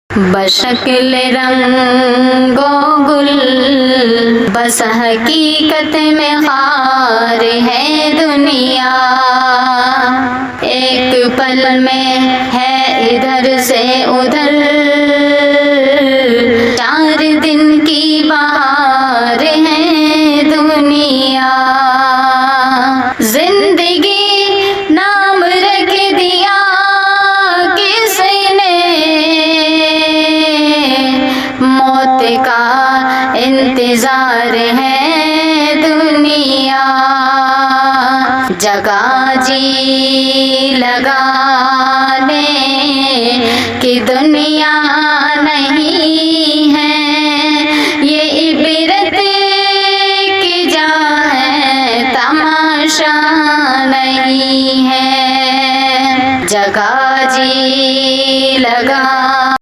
बशक्ल रंगो गुल बस हकीकत में खार है दुनिया। एक पल में है इधर से उधर, 4 दिन की बहार है दुनिया। जिंदगी नाम रख दिया किसने, मौत का इंतजार है दुनिया। जगह जी लगाने की दुनिया नहीं,